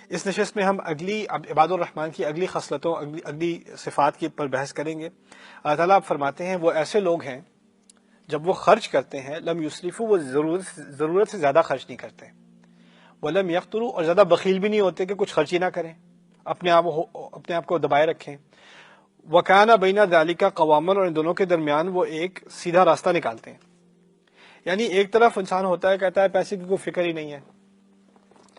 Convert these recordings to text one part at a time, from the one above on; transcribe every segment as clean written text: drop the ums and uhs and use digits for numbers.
اس نشست میں ہم عباد الرحمن کی اگلی خصلتوں اگلی صفات کی پر بحث کریں گے. اللہ تعالیٰ آپ فرماتے ہیں وہ ایسے لوگ ہیں جب وہ خرچ کرتے ہیں لم یسرفوا، وہ ضرورت سے زیادہ خرچ نہیں کرتے، ولم یقتروا، اور زیادہ بخیل بھی نہیں ہوتے کہ کچھ خرچ ہی نہ کریں، اپنے آپ کو دبائے رکھیں. وکانا بین ذالک قواما، اور ان دونوں کے درمیان وہ ایک سیدھا راستہ نکالتے ہیں. یعنی ایک طرف انسان ہوتا ہے کہتا ہے پیسے کی کوئی فکر ہی نہیں ہے،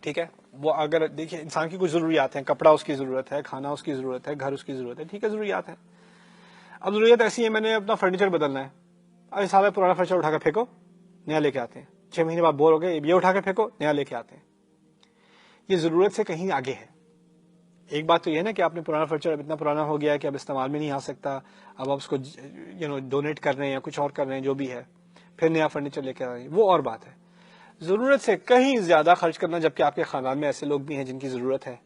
ٹھیک ہے، وہ اگر دیکھیں انسان کی کچھ ضروریات ہیں، کپڑا اس کی ضرورت ہے، کھانا اس کی ضرورت ہے، گھر اس کی ضرورت ہے، ٹھیک ہے ضروریات ہیں. اب ضروریات ایسی ہے میں نے اپنا فرنیچر بدلنا ہے، اب سارا پرانا فرنیچر اٹھا کے پھینکو، نیا لے کے آتے ہیں. 6 مہینے بعد بور ہو گئے، یہ اٹھا کے پھینکو، نیا لے کے آتے ہیں. یہ ضرورت سے کہیں آگے ہے. ایک بات تو یہ ہے نا کہ آپ نے پرانا فرنیچر اب اتنا پرانا ہو گیا ہے کہ اب استعمال میں نہیں آ سکتا، اب آپ اس کو ڈونیٹ کر رہے ہیں یا کچھ اور کر رہے ہیں، جو بھی ہے، پھر نیا فرنیچر لے کے آ رہے ہیں، وہ اور بات ہے. ضرورت سے کہیں زیادہ خرچ کرنا، جبکہ آپ کے خاندان میں ایسے لوگ بھی ہیں جن کی ضرورت ہے،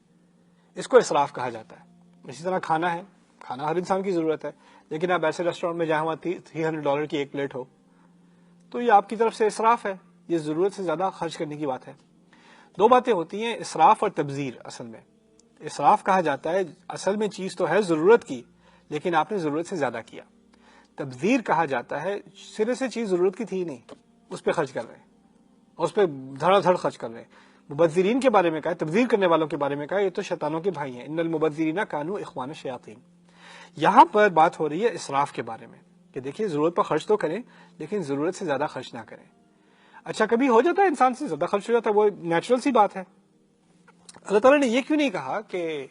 اس کو اسراف کہا جاتا ہے. اسی طرح کھانا ہے، کھانا ہر انسان کی ضرورت ہے، لیکن آپ ایسے ریسٹورینٹ میں جہاں $300 کی ایک پلیٹ ہو تو یہ آپ کی طرف سے اسراف ہے، یہ ضرورت سے زیادہ خرچ کرنے کی بات ہے. دو باتیں ہوتی ہیں، اسراف اور تبذیر. اصل میں اسراف کہا جاتا ہے اصل میں چیز تو ہے ضرورت کی لیکن آپ نے ضرورت سے زیادہ کیا. تبذیر کہا جاتا ہے سرے سے چیز ضرورت کی تھی نہیں، اس پہ خرچ کر رہے ہیں، اس پہ دھڑا دھڑ خرچ کر رہے ہیں. مبذرین کے بارے میں کہا ہے، تبذیر کرنے والوں کے بارے میں کہا ہے یہ تو شیطانوں کے بھائی ہیں، ان المبذرین کانوا اخوان الشیاطین. یہاں پر بات ہو رہی ہے اسراف کے بارے میں کہ دیکھیے ضرورت پر خرچ تو کریں لیکن ضرورت سے زیادہ خرچ نہ کریں. اچھا کبھی ہو جاتا ہے انسان سے زیادہ خرچ ہو جاتا ہے، وہ نیچرل سی بات ہے. اللہ تعالیٰ نے یہ کیوں نہیں کہا کہ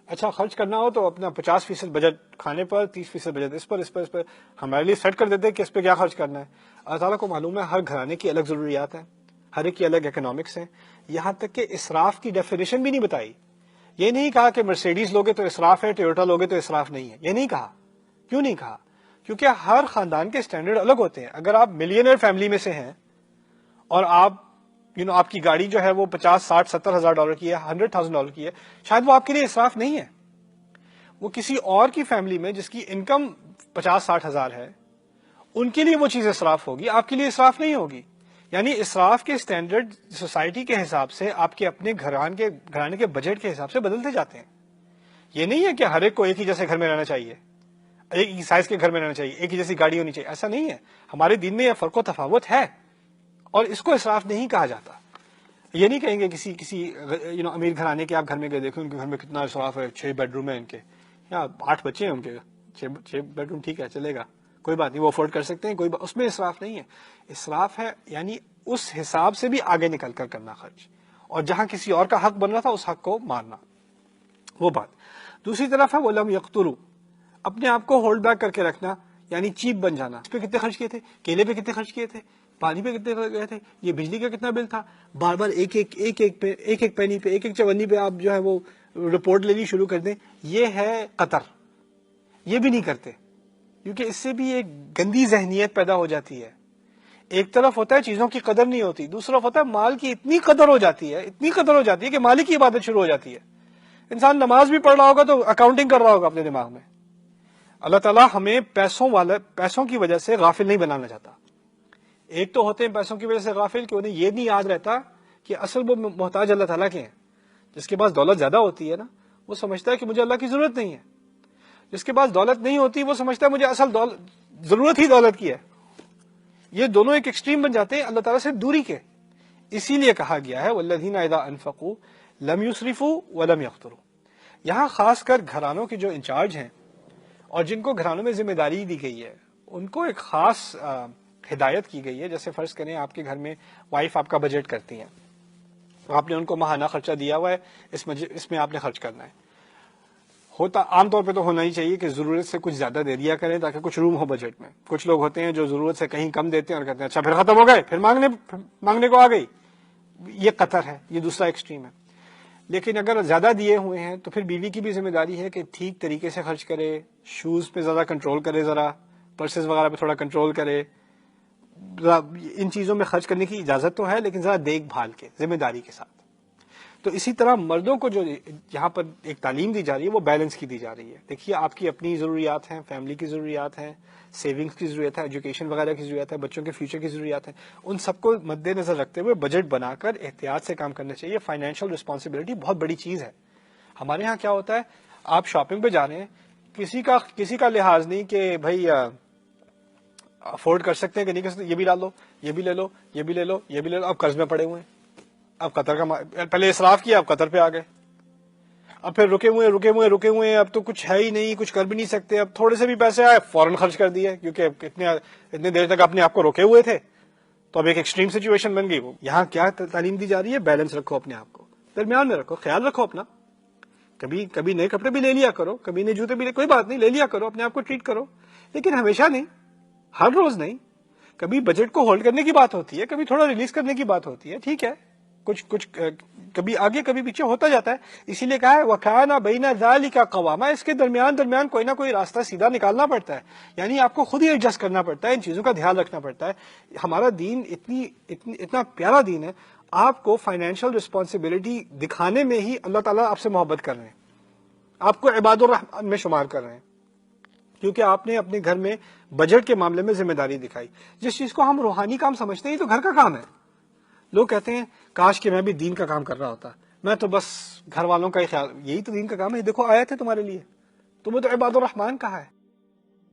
اچھا خرچ کرنا ہو تو اپنا 50% بجٹ کھانے پر، 30% بجٹ اس پر ہمارے لیے سیٹ کر دیتے کہ اس پہ کیا خرچ کرنا ہے. اللہ تعالیٰ کو معلوم ہے ہر گھرانے کی الگ ضروریات ہیں، ہر ایک کی الگ اکنامکس ہیں. یہاں تک کہ اسراف کی ڈیفینیشن بھی نہیں بتائی. یہ نہیں کہا کہ مرسیڈیز لوگے تو اسراف ہے، ٹویوٹا لوگے تو اسراف نہیں ہے، یہ نہیں کہا. کیوں نہیں کہا؟ کیونکہ ہر خاندان کے سٹینڈرڈ الگ ہوتے ہیں. اگر آپ ملینئر فیملی میں سے ہیں اور آپ کی گاڑی جو ہے وہ 50 60 $70,000 کی ہے، $100,000 کی ہے، شاید وہ آپ کے لیے اسراف نہیں ہے. وہ کسی اور کی فیملی میں جس کی انکم 50-60 ہزار ہے ان کے لیے وہ چیز اسراف ہوگی، آپ کے لیے اسراف نہیں ہوگی. یعنی اسراف کے سٹینڈرڈ سوسائٹی کے حساب سے آپ کے اپنے گھرانے کے بجٹ کے حساب سے بدلتے جاتے ہیں. یہ نہیں ہے کہ ہر ایک کو ایک ہی جیسے گھر میں رہنا چاہیے، ایک ہی سائز کے گھر میں رہنا چاہیے، ایک ہی جیسی گاڑی ہونی چاہیے، ایسا نہیں ہے. ہمارے دین میں یہ فرق و تفاوت ہے اور اس کو اسراف نہیں کہا جاتا. یہ نہیں کہیں گے کسی امیر گھرانے کے آپ گھر میں گئے دیکھیں ان کے گھر میں کتنا اسراف ہے، 6 بیڈ روم ہے ان کے، یا 8 بچے ہیں ان کے، 6 بیڈ روم ٹھیک ہے چلے گا، کوئی بات نہیں، وہ افورڈ کر سکتے ہیں، اس میں اسراف نہیں ہے. اسراف ہے یعنی اس حساب سے بھی آگے نکل کر کرنا خرچ، اور جہاں کسی اور کا حق بن رہا تھا اس حق کو مارنا، وہ بات. دوسری طرف ہے وَلَمْ يَقْتُرُوا، اپنے آپ کو ہولڈ بیک کر کے رکھنا، یعنی چیپ بن جانا. اس پہ کتنے خرچ کیے تھے، کیلے پہ کتنے خرچ کیے تھے، پانی پہ کتنے گئے تھے، یہ بجلی کا کتنا بل تھا، بار بار ایک ایک پینی پہ، ایک ایک چونی پہ آپ جو ہے وہ رپورٹ لینی شروع کر دیں. یہ ہے قطر. یہ بھی نہیں کرتے کیونکہ اس سے بھی ایک گندی ذہنیت پیدا ہو جاتی ہے. ایک طرف ہوتا ہے چیزوں کی قدر نہیں ہوتی، دوسری طرف ہوتا ہے مال کی اتنی قدر ہو جاتی ہے کہ مال کی عبادت شروع ہو جاتی ہے. انسان نماز بھی پڑھ رہا ہوگا تو اکاؤنٹنگ کر رہا ہوگا اپنے دماغ میں. اللہ تعالیٰ ہمیں پیسوں کی وجہ سے غافل نہیں بنانا چاہتا. ایک تو ہوتے ہیں پیسوں کی وجہ سے غافل کہ انہیں یہ نہیں یاد رہتا کہ اصل وہ محتاج اللہ تعالیٰ کے ہیں. جس کے پاس دولت زیادہ ہوتی ہے نا وہ سمجھتا ہے کہ مجھے اللہ کی ضرورت نہیں ہے. جس کے پاس دولت نہیں ہوتی وہ سمجھتا ہے مجھے اصل ضرورت ہی دولت کی ہے. یہ دونوں ایک ایکسٹریم بن جاتے ہیں اللہ تعالیٰ سے دوری کے. اسی لیے کہا گیا ہے والذین اذا انفقوا لم یسرفوا ولم یقتروا. یہاں خاص کر گھرانوں کے جو انچارج ہیں اور جن کو گھرانوں میں ذمہ داری دی گئی ہے ان کو ایک خاص ہدایت کی گئی ہے. جیسے فرض کریں آپ کے گھر میں وائف آپ کا بجٹ کرتی ہیں، آپ نے ان کو ماہانہ خرچہ دیا ہوا ہے، اس میں آپ نے خرچ کرنا ہے. ہوتا عام طور پہ تو ہونا ہی چاہیے کہ ضرورت سے کچھ زیادہ دے دیا کریں تاکہ کچھ روم ہو بجٹ میں. کچھ لوگ ہوتے ہیں جو ضرورت سے کہیں کم دیتے ہیں اور کہتے ہیں اچھا پھر ختم ہو گئے، پھر مانگنے کو آ گئی. یہ قطر ہے، یہ دوسرا ایکسٹریم ہے. لیکن اگر زیادہ دیے ہوئے ہیں تو پھر بیوی کی بھی ذمہ داری ہے کہ ٹھیک طریقے سے خرچ کرے، شوز پہ زیادہ کنٹرول کرے، ذرا پرسز وغیرہ پہ تھوڑا کنٹرول کرے. ان چیزوں میں خرچ کرنے کی اجازت تو ہے لیکن ذرا دیکھ بھال کے، ذمہ داری کے ساتھ. تو اسی طرح مردوں کو جو یہاں پر ایک تعلیم دی جا رہی ہے وہ بیلنس کی دی جا رہی ہے. دیکھیے آپ کی اپنی ضروریات ہیں, فیملی کی ضروریات ہیں, سیونگز کی ضرورت ہے, ایجوکیشن وغیرہ کی ضرورت ہے, بچوں کے فیوچر کی ضروریات ہیں, ان سب کو مد نظر رکھتے ہوئے بجٹ بنا کر احتیاط سے کام کرنا چاہیے. فائنینشیل رسپانسبلٹی بہت بڑی چیز ہے. ہمارے ہاں کیا ہوتا ہے, آپ شاپنگ پہ جا رہے ہیں, کسی کا لحاظ نہیں کہ بھائی افورڈ کر سکتے ہیں کہ نہیں کر سکتے, یہ بھی ڈال لو, یہ بھی لے لو, یہ بھی لے لو, یہ بھی لے لو. اب قرض میں پڑے ہوئے ہیں, اب قطر کا پہلے اسراف کیا, اب قطر پہ آ گئے, اب پھر رکے ہوئے اب تو کچھ ہے ہی نہیں, کچھ کر بھی نہیں سکتے, اب تھوڑے سے بھی پیسے آئے فوراً خرچ کر دیے, کیونکہ اتنے دیر تک اپنے آپ کو روکے ہوئے تھے, تو اب ایک ایکسٹریم سچویشن بن گئی. وہ یہاں کیا تعلیم دی جا رہی ہے, بیلنس رکھو اپنے آپ کو, درمیان میں رکھو, خیال رکھو اپنا. کبھی نئے کپڑے بھی لے لیا کرو, کبھی نئے جوتے بھی کوئی بات نہیں, لے لیا کرو, اپنے آپ کو ٹریٹ کرو, لیکن ہمیشہ نہیں, ہر روز نہیں. کبھی بجٹ کو ہولڈ کرنے کی بات ہوتی ہے, کبھی تھوڑا ریلیز کرنے کی بات ہوتی ہے, ٹھیک ہے, کچھ کبھی آگے کبھی پیچھے ہوتا جاتا ہے. اسی لیے کہا ہے وَكَانَ بَيْنَ ذَلِكَ قَوَامًا, اس کے درمیان کوئی نہ کوئی راستہ سیدھا نکالنا پڑتا ہے. یعنی آپ کو خود ہی ایڈجسٹ کرنا پڑتا ہے, ان چیزوں کا دھیان رکھنا پڑتا ہے. ہمارا دین اتنا پیارا دین ہے, آپ کو فائنینشیل رسپانسبلٹی دکھانے میں ہی اللہ تعالیٰ آپ سے محبت کر رہے ہیں, آپ کو عباد الرحمن میں شمار کر رہے ہیں, کیونکہ آپ نے اپنے گھر میں بجٹ کے معاملے میں ذمہ داری دکھائی. جس چیز کو ہم روحانی کام سمجھتے ہیں, یہ تو گھر کا کام ہے. لوگ کہتے ہیں کاش کہ میں بھی دین کا کام کر رہا ہوتا, میں تو بس گھر والوں کا ہی خیال, یہی تو دین کا کام ہے. دیکھو آیت ہے تمہارے لیے, تمہیں تو عباد الرحمن کہا ہے.